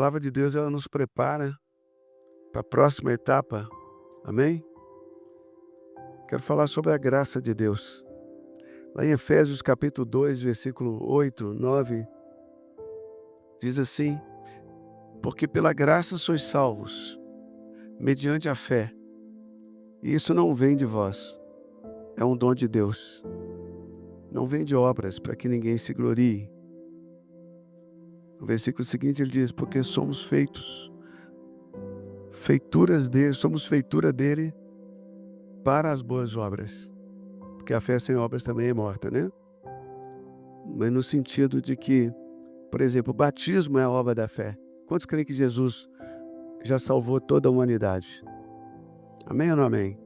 palavra de Deus, ela nos prepara para a próxima etapa. Amém? Quero falar sobre a graça de Deus. Lá em Efésios capítulo 2, versículo 8, 9, diz assim: porque pela graça sois salvos, mediante a fé. E isso não vem de vós, é um dom de Deus. Não vem de obras, para que ninguém se glorie. No versículo seguinte ele diz: porque somos feituras dele, somos feitura dele para as boas obras. Porque a fé sem obras também é morta, né? Mas no sentido de que, por exemplo, o batismo é a obra da fé. Quantos creem que Jesus já salvou toda a humanidade? Amém ou não amém?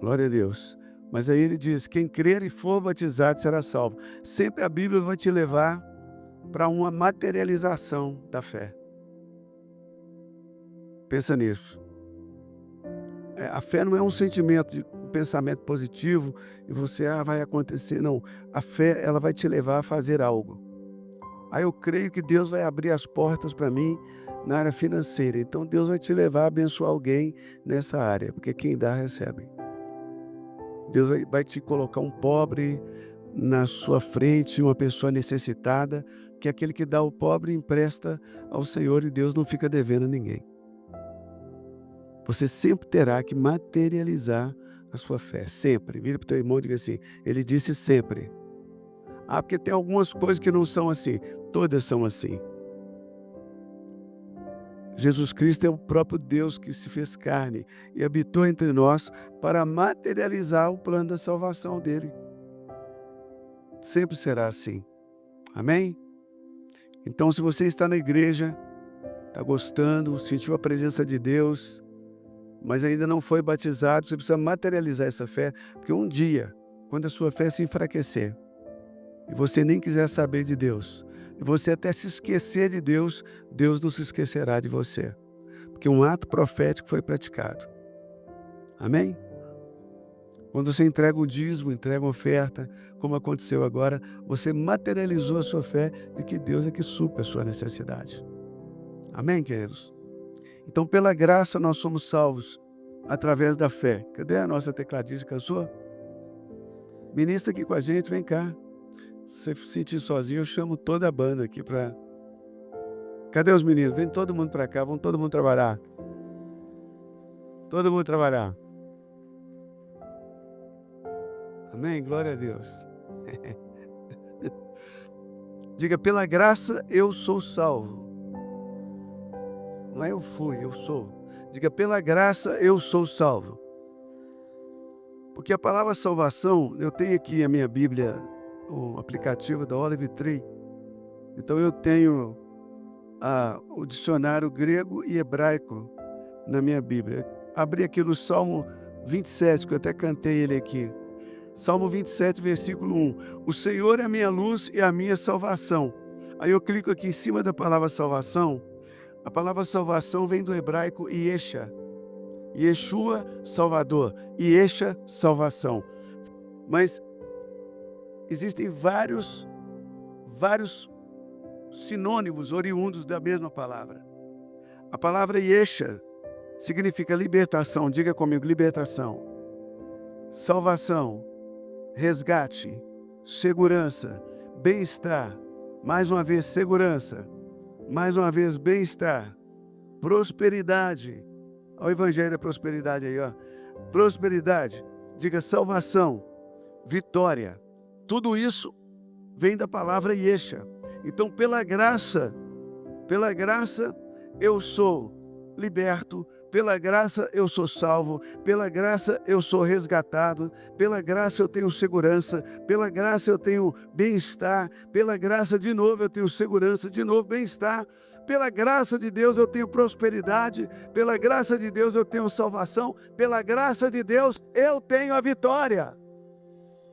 Glória a Deus. Mas aí ele diz: quem crer e for batizado será salvo. Sempre a Bíblia vai te levar para uma materialização da fé. Pensa nisso. A fé não é um sentimento de um pensamento positivo e você vai acontecer. Não. A fé, ela vai te levar a fazer algo. Aí eu creio que Deus vai abrir as portas para mim na área financeira. Então Deus vai te levar a abençoar alguém nessa área, porque quem dá, recebe. Deus vai te colocar um pobre na sua frente, uma pessoa necessitada, que aquele que dá ao pobre empresta ao Senhor e Deus não fica devendo a ninguém. Você sempre terá que materializar a sua fé, sempre. Vira para o teu irmão e diga assim: ele disse sempre. Porque tem algumas coisas que não são assim, todas são assim. Jesus Cristo é o próprio Deus que se fez carne e habitou entre nós para materializar o plano da salvação dele. Sempre será assim. Amém? Então, se você está na igreja, está gostando, sentiu a presença de Deus, mas ainda não foi batizado, você precisa materializar essa fé, porque um dia, quando a sua fé se enfraquecer, e você nem quiser saber de Deus, e você até se esquecer de Deus, Deus não se esquecerá de você, porque um ato profético foi praticado. Amém? Quando você entrega um dízimo, entrega uma oferta, como aconteceu agora, você materializou a sua fé de que Deus é que supre a sua necessidade. Amém, queridos? Então, pela graça, nós somos salvos através da fé. Cadê a nossa tecladista, a sua? Ministra aqui com a gente, vem cá. Se você se sentir sozinho, eu chamo toda a banda aqui para... Cadê os meninos? Vem todo mundo para cá, vamos todo mundo trabalhar. Todo mundo trabalhar. Amém? Glória a Deus. Diga: pela graça eu sou salvo. Não é eu fui, eu sou. Diga: pela graça eu sou salvo. Porque a palavra salvação, eu tenho aqui a minha Bíblia, o aplicativo da Olive Tree. Então eu tenho o dicionário grego e hebraico na minha Bíblia. Abri aqui no Salmo 27, que eu até cantei ele aqui. Salmo 27, versículo 1. O Senhor é a minha luz e a minha salvação. Aí eu clico aqui em cima da palavra salvação. A palavra salvação vem do hebraico Yesha. Yeshua, Salvador. Yesha, salvação. Mas existem vários sinônimos oriundos da mesma palavra. A palavra Yesha significa libertação. Diga comigo: libertação. Salvação, resgate, segurança, bem-estar. Mais uma vez, segurança. Mais uma vez, bem-estar. Prosperidade. Olha o evangelho da prosperidade aí, ó. Prosperidade. Diga: salvação, vitória. Tudo isso vem da palavra Yesha. Então, pela graça eu sou liberto, pela graça eu sou salvo, pela graça eu sou resgatado, pela graça eu tenho segurança, pela graça eu tenho bem-estar, pela graça de novo eu tenho segurança, de novo bem-estar, pela graça de Deus eu tenho prosperidade, pela graça de Deus eu tenho salvação, pela graça de Deus eu tenho a vitória.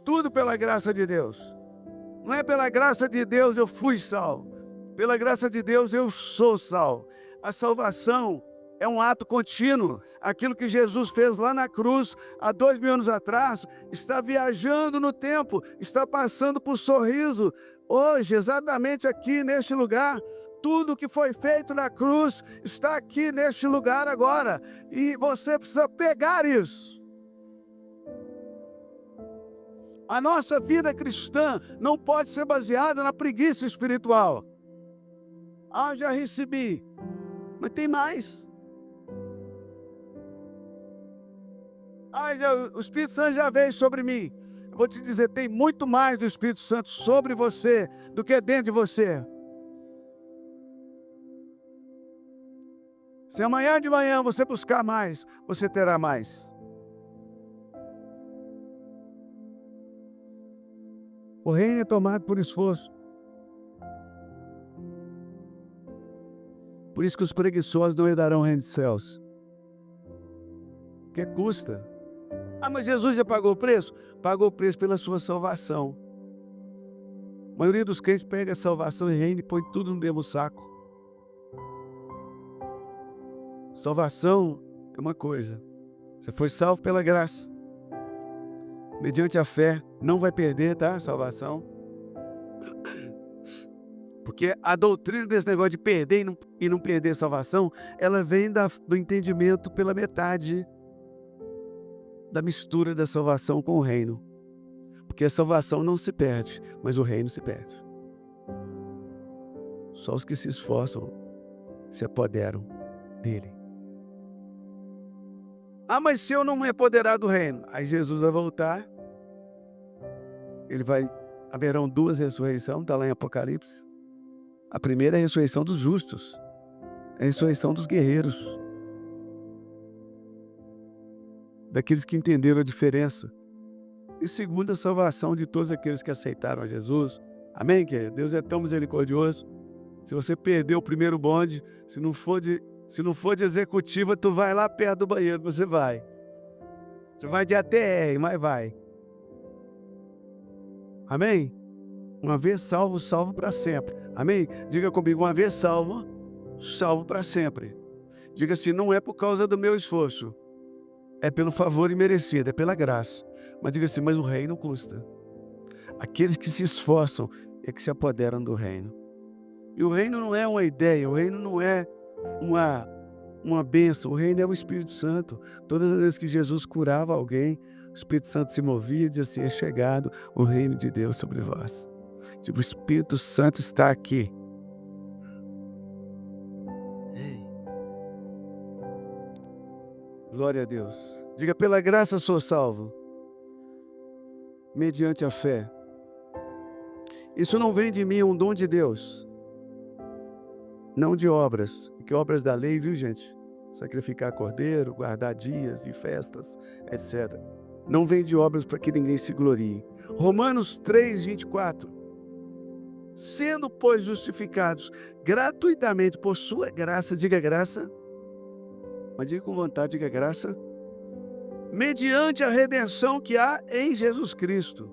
Tudo pela graça de Deus. Não é pela graça de Deus eu fui salvo. Pela graça de Deus eu sou salvo. A salvação é um ato contínuo. Aquilo que Jesus fez lá na cruz, há 2000 anos atrás, está viajando no tempo, está passando por sorriso. Hoje, exatamente aqui neste lugar, Tudo que foi feito na cruz está aqui neste lugar agora. E você precisa pegar isso. A nossa vida cristã não pode ser baseada na preguiça espiritual. Ah, já recebi. Mas tem mais. Ah, o Espírito Santo já veio sobre mim. Eu vou te dizer, tem muito mais do Espírito Santo sobre você do que dentro de você. Se amanhã de manhã você buscar mais, você terá mais. O reino é tomado por esforço. Por isso que os preguiçosos não herdarão o reino dos céus. Que custa? Ah, mas Jesus já pagou o preço? Pagou o preço pela sua salvação. A maioria dos crentes pega a salvação e reino e põe tudo no mesmo saco. Salvação é uma coisa. Você foi salvo pela graça. Mediante a fé, não vai perder, tá? Salvação. Porque a doutrina desse negócio de perder e não perder a salvação, ela vem do entendimento pela metade da mistura da salvação com o reino. Porque a salvação não se perde, mas o reino se perde. Só os que se esforçam se apoderam dele. Ah, mas se eu não me apoderar do reino, aí Jesus vai voltar. Haverão duas ressurreições, está lá em Apocalipse. A primeira é a ressurreição dos justos, é a ressurreição dos guerreiros, daqueles que entenderam a diferença. E segunda, a salvação de todos aqueles que aceitaram a Jesus. Amém, querido? Deus é tão misericordioso. Se você perder o primeiro bonde, se não for de executiva, tu vai lá perto do banheiro, você vai. Você vai de ATR, mas vai. Amém? Uma vez salvo, salvo para sempre. Amém? Diga comigo, uma vez salvo, salvo para sempre. Diga assim, não é por causa do meu esforço. É pelo favor imerecido, é pela graça. Mas diga assim, mas o reino custa. Aqueles que se esforçam é que se apoderam do reino. E o reino não é uma ideia, o reino não é uma bênção, o reino é o Espírito Santo. Todas as vezes que Jesus curava alguém, o Espírito Santo se movia e dizia assim, é chegado o reino de Deus sobre vós. Tipo, o Espírito Santo está aqui. Ei. Glória a Deus. Diga, pela graça sou salvo, mediante a fé. Isso não vem de mim, é um dom de Deus. Não de obras. Que obras da lei, viu, gente? Sacrificar cordeiro, guardar dias e festas, etc. Não vem de obras para que ninguém se glorie. Romanos 3, 24. Sendo, pois, justificados gratuitamente por sua graça, diga graça, mas diga com vontade, diga graça, mediante a redenção que há em Jesus Cristo.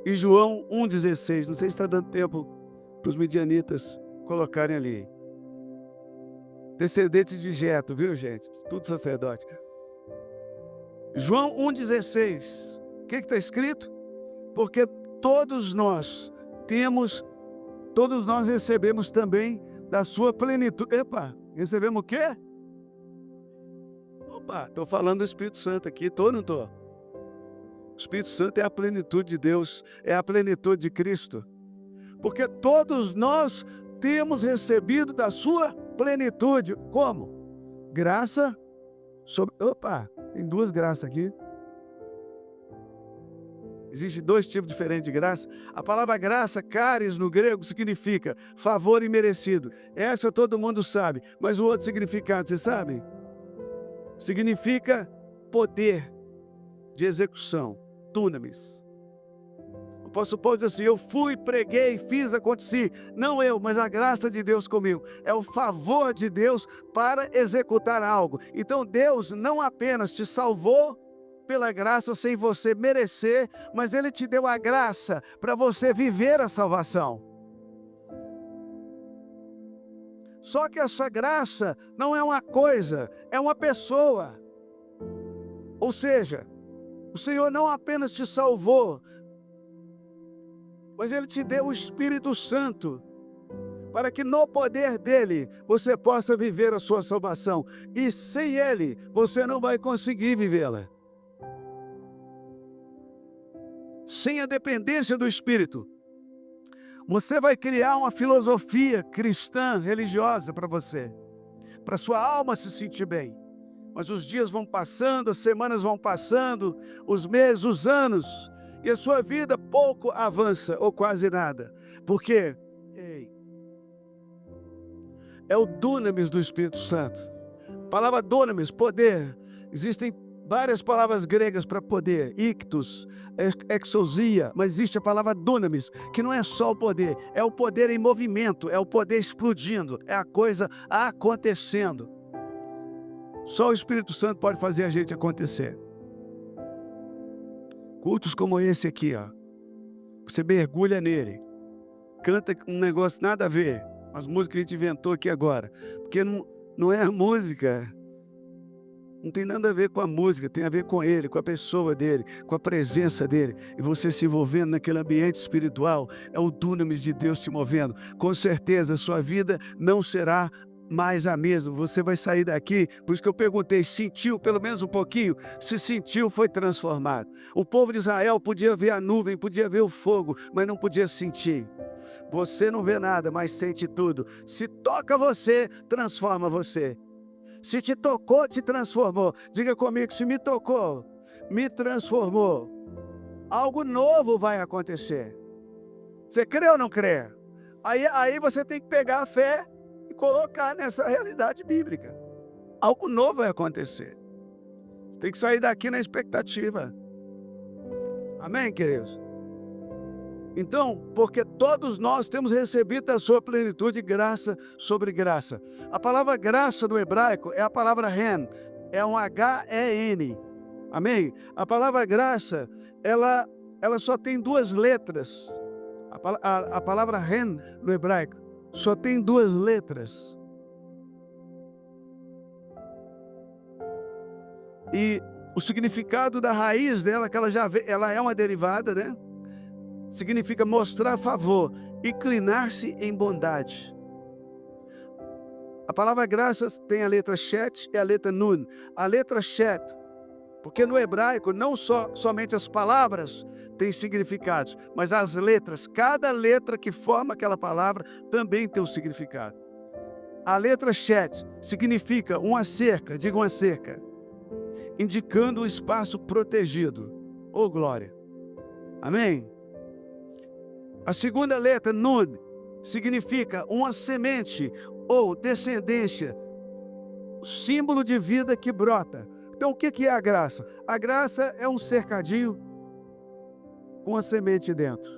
E João 1,16, não sei se está dando tempo para os midianitas colocarem ali. Descendentes de Jeto, viu, gente? Tudo sacerdote. João 1,16, o que está escrito? Porque todos nós recebemos também da sua plenitude. Epa, recebemos o quê? Opa, estou falando do Espírito Santo aqui, estou ou não estou? O Espírito Santo é a plenitude de Deus, é a plenitude de Cristo. Porque todos nós temos recebido da sua plenitude. Como? Graça sobre... Opa, tem duas graças aqui. Existem dois tipos diferentes de graça. A palavra graça, charis, no grego, significa favor imerecido. Essa todo mundo sabe. Mas o outro significado, você sabe? Significa poder de execução. Dunamis. O apóstolo Paulo diz assim, eu fui, preguei, fiz, aconteci. Não eu, mas a graça de Deus comigo. É o favor de Deus para executar algo. Então Deus não apenas te salvou pela graça sem você merecer, mas Ele te deu a graça para você viver a salvação. Só que essa graça não é uma coisa, é uma pessoa. Ou seja, o Senhor não apenas te salvou, mas Ele te deu o Espírito Santo para que no poder dele você possa viver a sua salvação. E sem ele, você não vai conseguir vivê-la. Sem a dependência do Espírito, você vai criar uma filosofia cristã, religiosa para você, para sua alma se sentir bem. Mas os dias vão passando, as semanas vão passando, os meses, os anos, e a sua vida pouco avança, ou quase nada. Por quê? É o dunamis do Espírito Santo. A palavra dunamis, poder. Existem várias palavras gregas para poder. Ictus, exousia, mas existe a palavra dunamis, que não é só o poder, é o poder em movimento, é o poder explodindo, é a coisa acontecendo. Só o Espírito Santo pode fazer a gente acontecer. Cultos como esse aqui, ó, você mergulha nele, canta um negócio nada a ver, as músicas que a gente inventou aqui agora, porque não é a música, não tem nada a ver com a música, tem a ver com ele, com a pessoa dele, com a presença dele, e você se envolvendo naquele ambiente espiritual, é o dunamis de Deus te movendo. Com certeza a sua vida não será mais a mesma, você vai sair daqui, por isso que eu perguntei, sentiu pelo menos um pouquinho? Se sentiu, foi transformado. O povo de Israel podia ver a nuvem, podia ver o fogo, mas não podia sentir. Você não vê nada, mas sente tudo. Se toca você, transforma você. Se te tocou, te transformou. Diga comigo, se me tocou, me transformou. Algo novo vai acontecer. Você crê ou não crê? Aí você tem que pegar a fé e colocar nessa realidade bíblica. Algo novo vai acontecer. Você tem que sair daqui na expectativa. Amém, queridos? Então, porque todos nós temos recebido da sua plenitude graça sobre graça. A palavra graça no hebraico é a palavra ren, é um H-E-N. Amém? A palavra graça, ela só tem duas letras. A palavra ren no hebraico só tem duas letras. E o significado da raiz dela, que ela é uma derivada, né? Significa mostrar favor, inclinar-se em bondade. A palavra graça tem a letra shet e a letra nun. A letra shet, porque no hebraico não somente as palavras têm significados, mas as letras, cada letra que forma aquela palavra também tem um significado. A letra shet significa uma cerca, diga uma cerca, indicando o espaço protegido. Oh, glória! Amém? A segunda letra, nun, significa uma semente ou descendência, símbolo de vida que brota. Então, o que é a graça? A graça é um cercadinho com a semente dentro.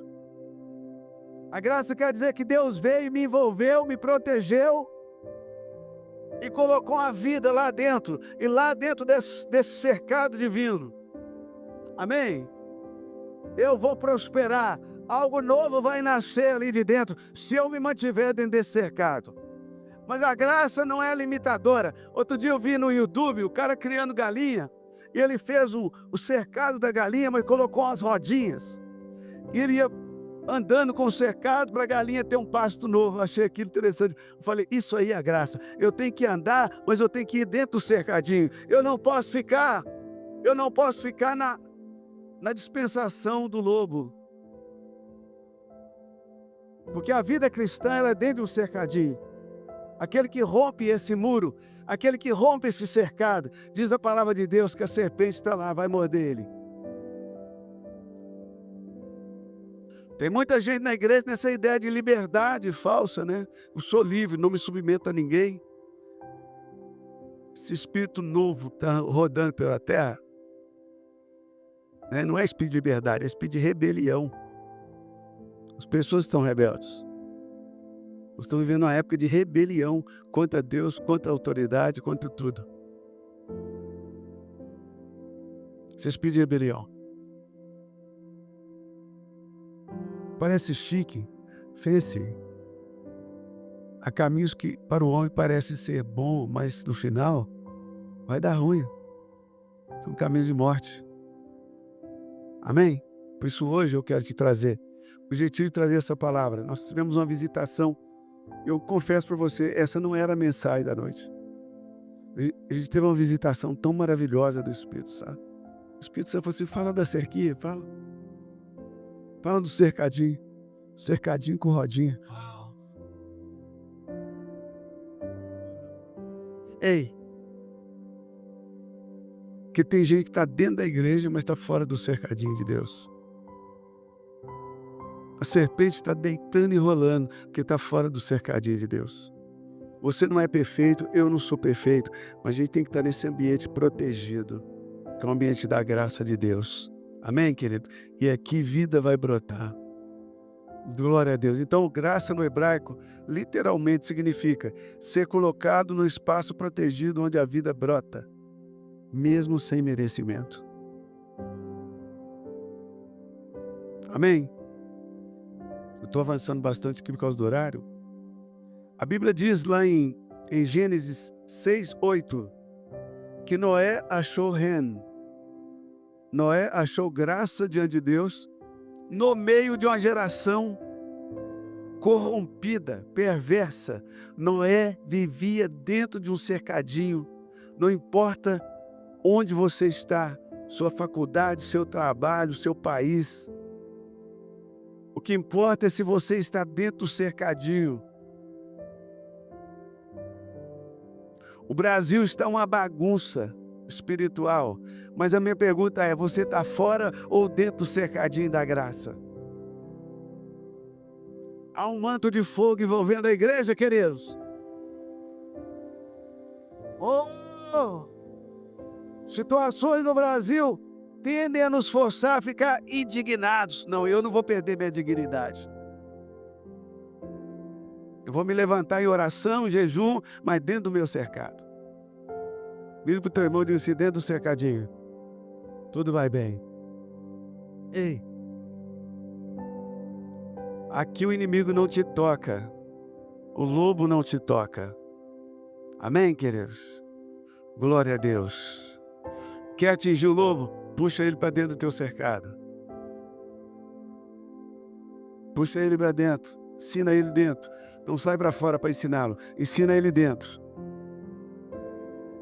A graça quer dizer que Deus veio, me envolveu, me protegeu e colocou a vida lá dentro, e lá dentro desse cercado divino. Amém? Eu vou prosperar. Algo novo vai nascer ali de dentro, se eu me mantiver dentro desse cercado. Mas a graça não é limitadora. Outro dia eu vi no YouTube o cara criando galinha, e ele fez o cercado da galinha, mas colocou umas rodinhas. E ele ia andando com o cercado para a galinha ter um pasto novo. Eu achei aquilo interessante. Eu falei, isso aí é a graça. Eu tenho que andar, mas eu tenho que ir dentro do cercadinho. Eu não posso ficar na dispensação do lobo. Porque a vida cristã, ela é dentro de um cercadinho. Aquele que rompe esse muro, aquele que rompe esse cercado, diz a palavra de Deus que a serpente está lá, vai morder ele. Tem muita gente na igreja nessa ideia de liberdade falsa, né? Eu sou livre, não me submeto a ninguém. Esse espírito novo está rodando pela terra, né? Não é espírito de liberdade, é espírito de rebelião. As pessoas estão rebeldes. Nós estamos vivendo uma época de rebelião contra Deus, contra a autoridade, contra tudo. Esse espírito de rebelião. Parece chique, fancy. Há caminhos que para o homem parece ser bom, mas no final vai dar ruim. São caminhos de morte. Amém? Por isso hoje eu quero te trazer. O objetivo de trazer essa palavra. Nós tivemos uma visitação Eu confesso para você, essa não era a mensagem da noite. A gente teve uma visitação tão maravilhosa do Espírito Santo. O Espírito Santo falou assim, fala da cerquinha, fala. Fala do cercadinho. Cercadinho com rodinha. Ei. Porque tem gente que está dentro da igreja, mas está fora do cercadinho de Deus. A serpente está deitando e rolando, porque está fora do cercadinho de Deus. Você não é perfeito, eu não sou perfeito, mas a gente tem que estar nesse ambiente protegido, que é o ambiente da graça de Deus. Amém, querido? E aqui vida vai brotar. Glória a Deus. Então, graça no hebraico literalmente significa ser colocado no espaço protegido onde a vida brota, mesmo sem merecimento. Amém? Eu estou avançando bastante aqui por causa do horário. A Bíblia diz lá em Gênesis 6:8 que Noé achou ren. Noé achou graça diante de Deus no meio de uma geração corrompida, perversa. Noé vivia dentro de um cercadinho. Não importa onde você está, sua faculdade, seu trabalho, seu país. O que importa é se você está dentro do cercadinho. O Brasil está uma bagunça espiritual, mas a minha pergunta é, você está fora ou dentro do cercadinho da graça? Há um manto de fogo envolvendo a igreja, queridos. Situações no Brasil tendem a nos forçar a ficar indignados. Não, eu não vou perder minha dignidade. Eu vou me levantar em oração, em jejum, mas dentro do meu cercado. Vira para o teu irmão e diz assim, dentro do cercadinho, tudo vai bem. Ei, aqui o inimigo não te toca, o lobo não te toca. Amém, queridos? Glória a Deus. Quer atingir o lobo? Puxa ele para dentro do teu cercado. Puxa ele para dentro. Ensina ele dentro. Não sai para fora para ensiná-lo. Ensina ele dentro.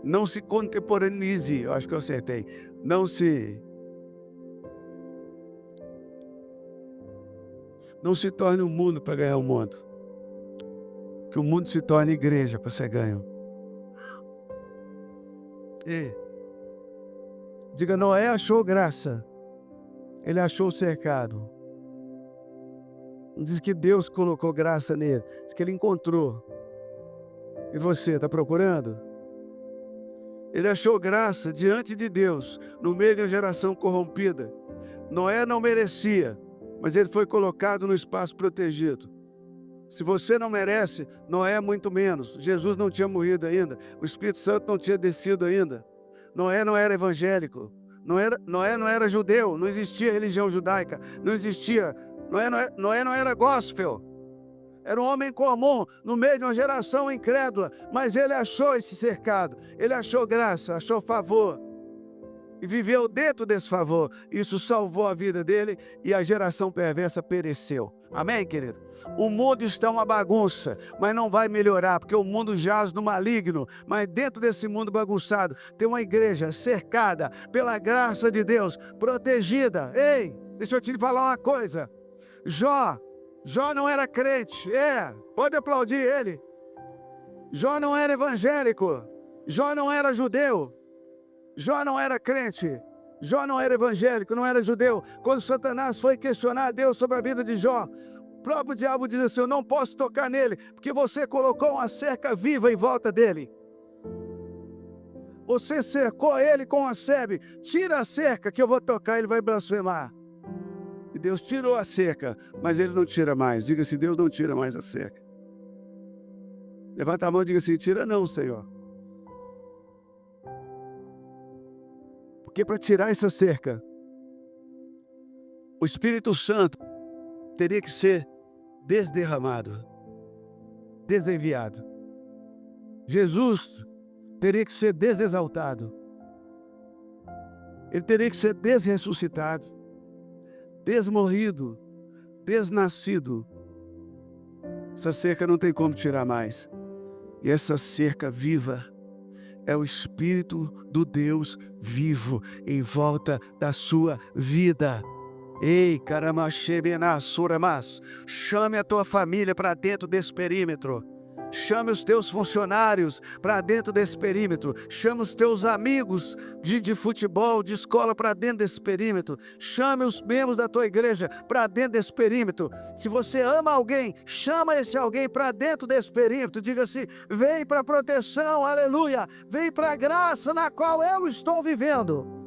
Não se contemporanize. Eu acho que eu acertei. Não se torne um mundo para ganhar o mundo. Que o mundo se torne igreja para ser ganho. E diga, Noé achou graça. Ele achou o cercado. Diz que Deus colocou graça nele. Diz que ele encontrou. E você, está procurando? Ele achou graça diante de Deus, no meio de uma geração corrompida. Noé não merecia, mas ele foi colocado no espaço protegido. Se você não merece, Noé muito menos. Jesus não tinha morrido ainda. O Espírito Santo não tinha descido ainda. Noé não era evangélico. Noé não era judeu. Não existia religião judaica. Não existia. Noé não era gospel. Era um homem comum, no meio de uma geração incrédula. Mas ele achou esse cercado. Ele achou graça, achou favor. E viveu dentro desse favor. Isso salvou a vida dele e a geração perversa pereceu. Amém, querido? O mundo está uma bagunça, mas não vai melhorar, porque o mundo jaz no maligno. Mas dentro desse mundo bagunçado, tem uma igreja cercada pela graça de Deus, protegida. Ei, deixa eu te falar uma coisa. Jó não era crente. Pode aplaudir ele. Jó não era evangélico. Jó não era judeu. Jó não era crente, Jó não era evangélico, não era judeu. Quando Satanás foi questionar Deus sobre a vida de Jó, o próprio diabo diz assim, eu não posso tocar nele, porque você colocou uma cerca viva em volta dele. Você cercou ele com uma sebe, tira a cerca que eu vou tocar, ele vai blasfemar. E Deus tirou a cerca, mas ele não tira mais. Diga assim, Deus não tira mais a cerca. Levanta a mão e diga assim, tira não, Senhor. Porque para tirar essa cerca, o Espírito Santo teria que ser desderramado, desenviado. Jesus teria que ser desexaltado. Ele teria que ser desressuscitado, desmorrido, desnascido. Essa cerca não tem como tirar mais. E essa cerca viva é o Espírito do Deus vivo em volta da sua vida. Ei, Karamashebena Suramas, chame a tua família para dentro desse perímetro. Chame os teus funcionários para dentro desse perímetro. Chame os teus amigos de futebol, de escola para dentro desse perímetro. Chame os membros da tua igreja para dentro desse perímetro. Se você ama alguém, chama esse alguém para dentro desse perímetro. Diga assim: vem para a proteção, aleluia. Vem para a graça na qual eu estou vivendo.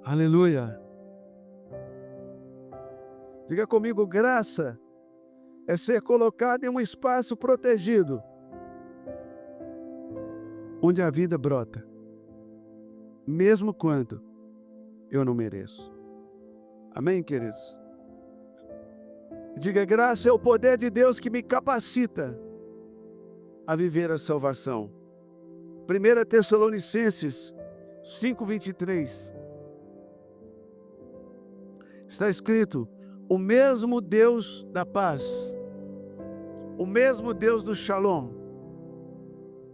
Aleluia. Diga comigo: graça é ser colocado em um espaço protegido, onde a vida brota, mesmo quando eu não mereço. Amém, queridos? Diga: graça é o poder de Deus que me capacita a viver a salvação. 1 Tessalonicenses 5:23. Está escrito: o mesmo Deus da paz, o mesmo Deus do Shalom.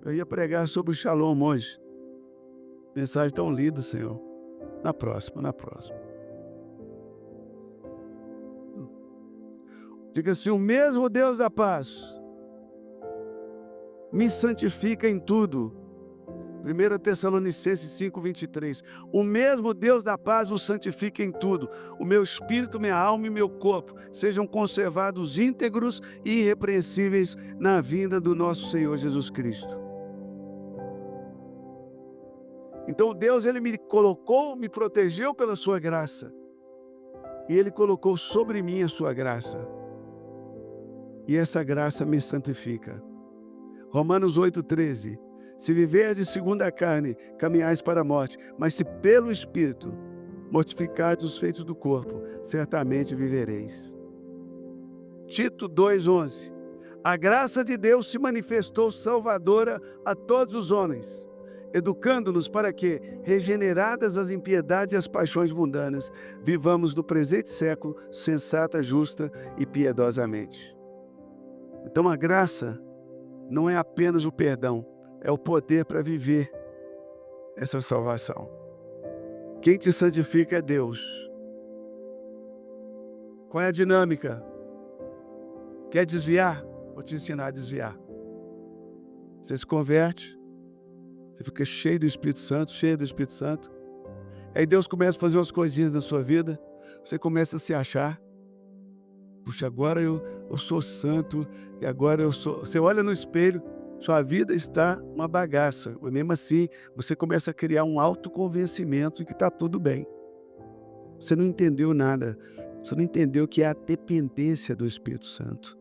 Eu ia pregar sobre o Shalom hoje. Mensagem tão linda, Senhor. Na próxima. Diga assim: o mesmo Deus da paz me santifica em tudo. 1 Tessalonicenses 5:23. O mesmo Deus da paz nos santifica em tudo. O meu espírito, minha alma e meu corpo sejam conservados íntegros e irrepreensíveis na vinda do nosso Senhor Jesus Cristo. Então Deus, Ele me colocou, me protegeu pela sua graça. E Ele colocou sobre mim a sua graça. E essa graça me santifica. Romanos 8:13. Se viverdes segundo a carne, caminhais para a morte, mas se pelo Espírito mortificardes os feitos do corpo, certamente vivereis. Tito 2:11. A graça de Deus se manifestou salvadora a todos os homens, educando-nos para que, regeneradas as impiedades e as paixões mundanas, vivamos no presente século sensata, justa e piedosamente. Então a graça não é apenas o perdão, é o poder para viver essa salvação. Quem te santifica é Deus. Qual é a dinâmica? Quer desviar? Vou te ensinar a desviar. Você se converte, você fica cheio do Espírito Santo, Aí Deus começa a fazer umas coisinhas na sua vida, você começa a se achar. Puxa, agora eu sou santo, e agora eu sou... Você olha no espelho, sua vida está uma bagaça. E mesmo assim, você começa a criar um autoconvencimento de que está tudo bem. Você não entendeu nada. Você não entendeu que é a dependência do Espírito Santo.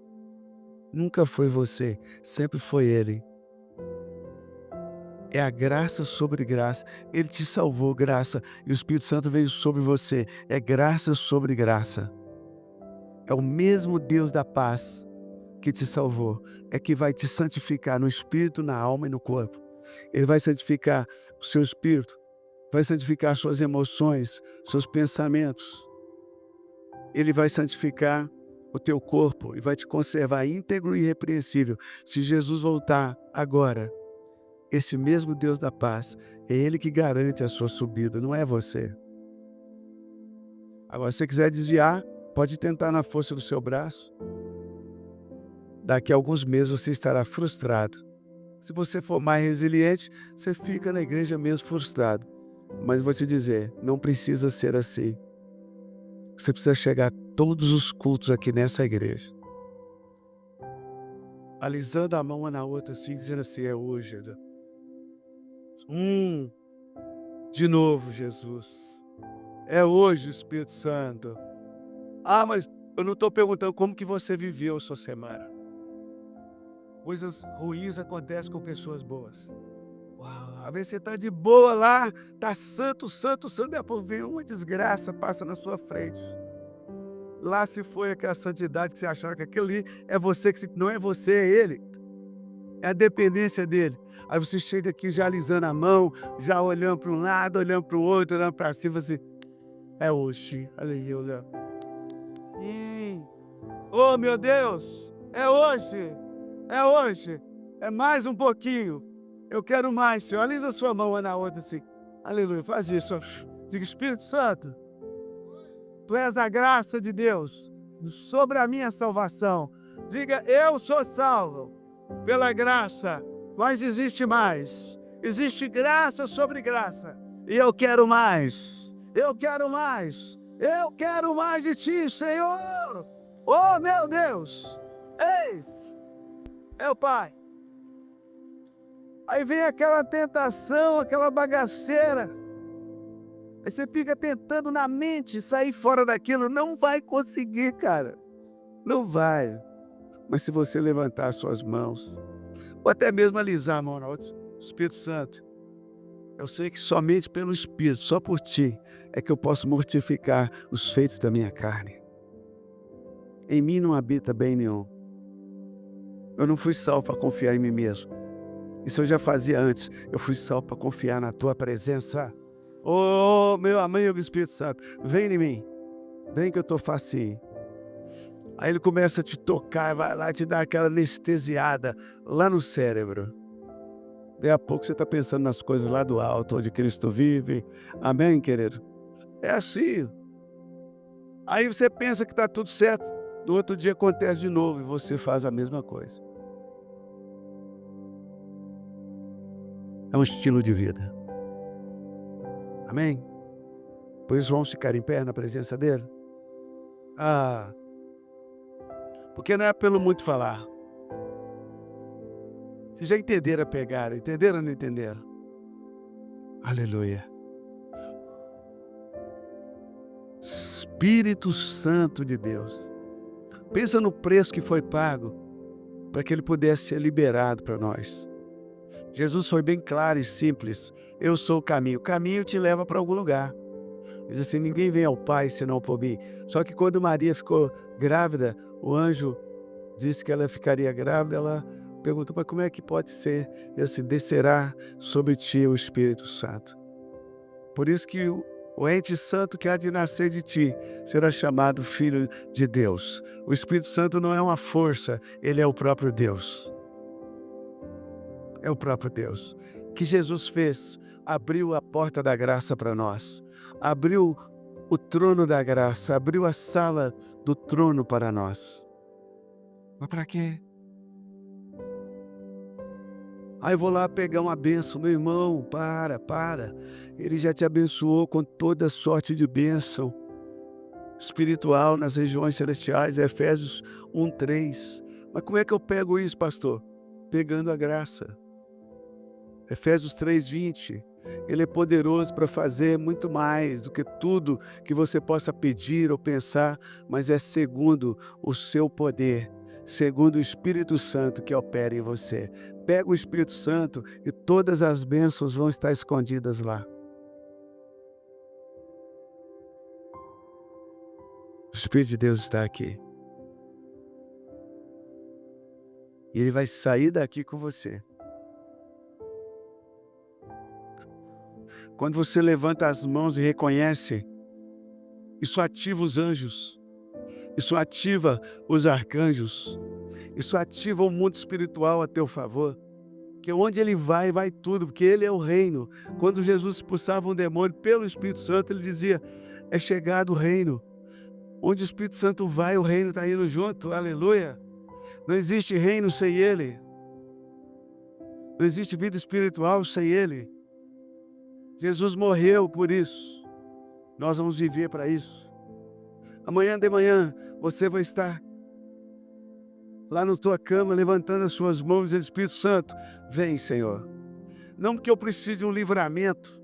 Nunca foi você, sempre foi Ele. É a graça sobre graça. Ele te salvou, graça. E o Espírito Santo veio sobre você. É graça sobre graça. É o mesmo Deus da paz que te salvou, é que vai te santificar no espírito, na alma e no corpo. Ele vai santificar o seu espírito, vai santificar suas emoções, seus pensamentos. Ele vai santificar o teu corpo e vai te conservar íntegro e irrepreensível. Se Jesus voltar agora, esse mesmo Deus da paz, é Ele que garante a sua subida, não é você. Agora, se você quiser desviar, pode tentar na força do seu braço. Daqui a alguns meses você estará frustrado. Se você for mais resiliente, você fica na igreja mesmo frustrado. Mas vou te dizer, não precisa ser assim. Você precisa chegar a todos os cultos aqui nessa igreja, alisando a mão uma na outra assim, dizendo assim: é hoje. De novo, Jesus. É hoje, Espírito Santo. Ah, mas eu não estou perguntando como que você viveu sua semana. Coisas ruins acontecem com pessoas boas. Uau, às vezes você está de boa lá, está santo, depois vem uma desgraça, passa na sua frente. Lá se foi aquela santidade que você achava que aquilo ali é você, que não é você, é Ele. É a dependência dele. Aí você chega aqui já alisando a mão, já olhando para um lado, olhando para o outro, olhando para cima, você... É hoje. Aleluia. Oh, meu Deus! É hoje! É hoje! É mais um pouquinho. Eu quero mais, Senhor. Alisa a sua mão uma na outra assim. Aleluia. Faz isso. Ó. Diga, Espírito Santo, Tu és a graça de Deus sobre a minha salvação. Diga, eu sou salvo pela graça, mas existe mais. Existe graça sobre graça. E eu quero mais. Eu quero mais. Eu quero mais de Ti, Senhor. Oh, meu Deus. Eis, é o Pai. Aí vem aquela tentação, aquela bagaceira. Aí você fica tentando na mente sair fora daquilo. Não vai conseguir, cara. Não vai. Mas se você levantar as suas mãos, ou até mesmo alisar a mão na outra, Espírito Santo, eu sei que somente pelo Espírito, só por Ti, é que eu posso mortificar os feitos da minha carne. Em mim não habita bem nenhum. Eu não fui salvo para confiar em mim mesmo. Isso eu já fazia antes. Eu fui salvo para confiar na Tua presença. Oh, meu amigo Espírito Santo, vem em mim. Vem que eu estou facinho. Aí ele começa a te tocar, vai lá te dar aquela anestesiada lá no cérebro. Daí a pouco você está pensando nas coisas lá do alto, onde Cristo vive. Amém, querido? É assim. Aí você pensa que está tudo certo. No outro dia acontece de novo e você faz a mesma coisa. É um estilo de vida. Amém? Por isso vamos ficar em pé na presença dele? Porque não é pelo muito falar. Vocês já entenderam a pegada? Entenderam ou não entenderam? Aleluia. Espírito Santo de Deus. Pensa no preço que foi pago para que ele pudesse ser liberado para nós. Jesus foi bem claro e simples. Eu sou o caminho. O caminho te leva para algum lugar. Diz assim, ninguém vem ao Pai senão por mim. Só que quando Maria ficou grávida, o anjo disse que ela ficaria grávida, ela perguntou, mas como é que pode ser? E assim, descerá sobre ti o Espírito Santo. Por isso que o ente santo que há de nascer de ti será chamado Filho de Deus. O Espírito Santo não é uma força, ele é o próprio Deus. É o próprio Deus. O que Jesus fez? Abriu a porta da graça para nós. Abriu o trono da graça, abriu a sala do trono para nós. Mas para quê? Aí eu vou lá pegar uma bênção, meu irmão, para. Ele já te abençoou com toda sorte de bênção espiritual nas regiões celestiais, Efésios 1:3. Mas como é que eu pego isso, pastor? Pegando a graça. Efésios 3:20. Ele é poderoso para fazer muito mais do que tudo que você possa pedir ou pensar, mas é segundo o seu poder, segundo o Espírito Santo que opera em você. Pega o Espírito Santo e todas as bênçãos vão estar escondidas lá. O Espírito de Deus está aqui. E ele vai sair daqui com você. Quando você levanta as mãos e reconhece, isso ativa os anjos, isso ativa os arcanjos, isso ativa o mundo espiritual a teu favor. Porque onde ele vai, vai tudo, porque ele é o reino. Quando Jesus expulsava um demônio pelo Espírito Santo, ele dizia, é chegado o reino. Onde o Espírito Santo vai, o reino está indo junto, aleluia. Não existe reino sem ele. Não existe vida espiritual sem ele. Jesus morreu por isso. Nós vamos viver para isso. Amanhã de manhã você vai estar lá na tua cama, levantando as suas mãos e dizendo, Espírito Santo, vem, Senhor. Não porque eu preciso de um livramento,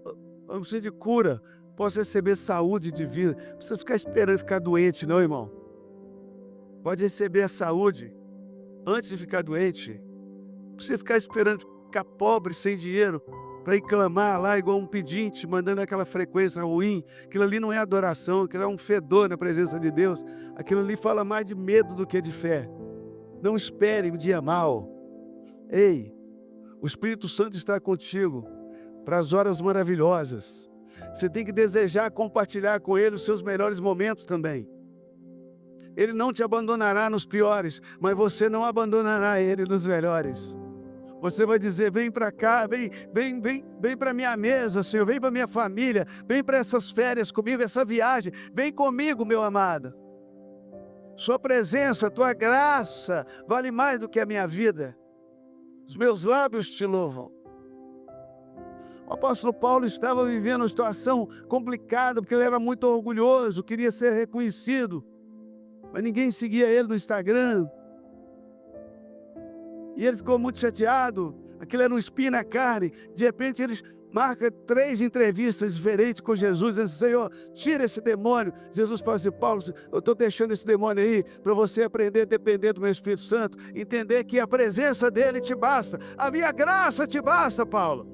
eu não preciso de cura, posso receber saúde divina. Não precisa ficar esperando ficar doente, não, irmão. Pode receber a saúde antes de ficar doente. Não precisa ficar esperando ficar pobre, sem dinheiro, para ir clamar lá igual um pedinte, mandando aquela frequência ruim. Aquilo ali não é adoração, aquilo é um fedor na presença de Deus. Aquilo ali fala mais de medo do que de fé. Não espere o dia mau. Ei, o Espírito Santo está contigo para as horas maravilhosas. Você tem que desejar compartilhar com Ele os seus melhores momentos também. Ele não te abandonará nos piores, mas você não abandonará Ele nos melhores. Você vai dizer, vem para cá, vem para minha mesa, Senhor, vem para minha família, vem para essas férias comigo, essa viagem, vem comigo, meu amado. Sua presença, tua graça, vale mais do que a minha vida. Os meus lábios te louvam. O apóstolo Paulo estava vivendo uma situação complicada, porque ele era muito orgulhoso, queria ser reconhecido, mas ninguém seguia ele no Instagram. E ele ficou muito chateado, aquilo era um espinho na carne. De repente ele marca 3 entrevistas diferentes com Jesus, dizendo, Senhor, tira esse demônio. Jesus fala assim, Paulo, eu estou deixando esse demônio aí para você aprender a depender do meu Espírito Santo, entender que a presença dele te basta, a minha graça te basta, Paulo.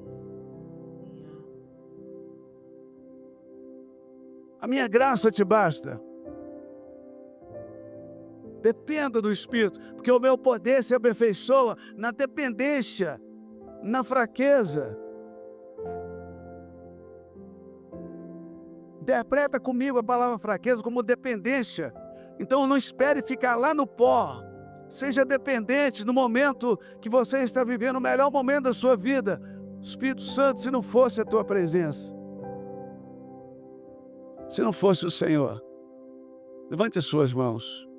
A minha graça te basta. Dependa do Espírito, porque o meu poder se aperfeiçoa na dependência, na fraqueza. Interpreta comigo a palavra fraqueza como dependência. Então não espere ficar lá no pó. Seja dependente no momento que você está vivendo, o melhor momento da sua vida. Espírito Santo, se não fosse a tua presença, se não fosse o Senhor, levante as suas mãos.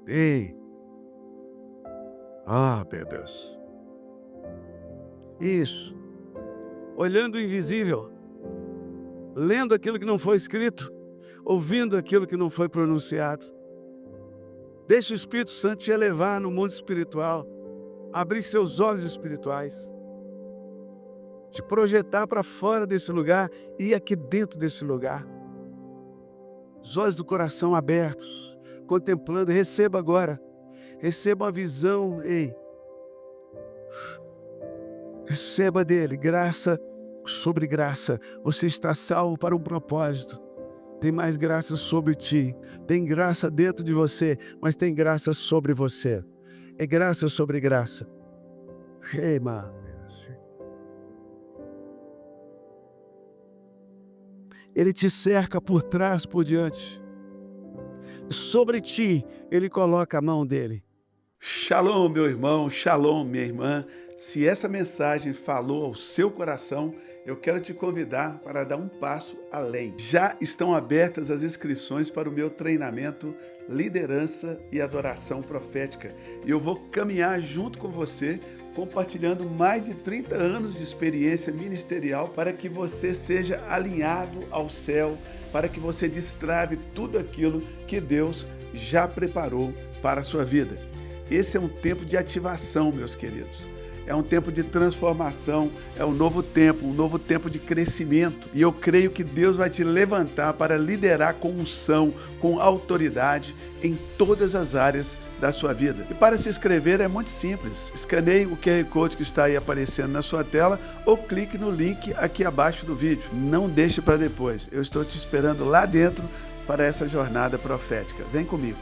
Ei! Ah, meu Deus! Isso! Olhando o invisível, lendo aquilo que não foi escrito, ouvindo aquilo que não foi pronunciado. Deixe o Espírito Santo te elevar no mundo espiritual, abrir seus olhos espirituais, te projetar para fora desse lugar e aqui dentro desse lugar. Os olhos do coração abertos, contemplando, receba agora, receba a visão, ei, receba dele, graça sobre graça, você está salvo para um propósito, tem mais graça sobre ti, tem graça dentro de você, mas tem graça sobre você, é graça sobre graça. Ei, mano. Ele te cerca por trás, por diante. Sobre ti, Ele coloca a mão dele. Shalom, meu irmão, shalom, minha irmã. Se essa mensagem falou ao seu coração, eu quero te convidar para dar um passo além. Já estão abertas as inscrições para o meu treinamento Liderança e Adoração Profética. E eu vou caminhar junto com você, compartilhando mais de 30 anos de experiência ministerial para que você seja alinhado ao céu, para que você destrave tudo aquilo que Deus já preparou para a sua vida. Esse é um tempo de ativação, meus queridos. É um tempo de transformação, é um novo tempo de crescimento. E eu creio que Deus vai te levantar para liderar com unção, com autoridade em todas as áreas da sua vida. E para se inscrever é muito simples. Escaneie o QR Code que está aí aparecendo na sua tela ou clique no link aqui abaixo do vídeo. Não deixe para depois. Eu estou te esperando lá dentro para essa jornada profética. Vem comigo.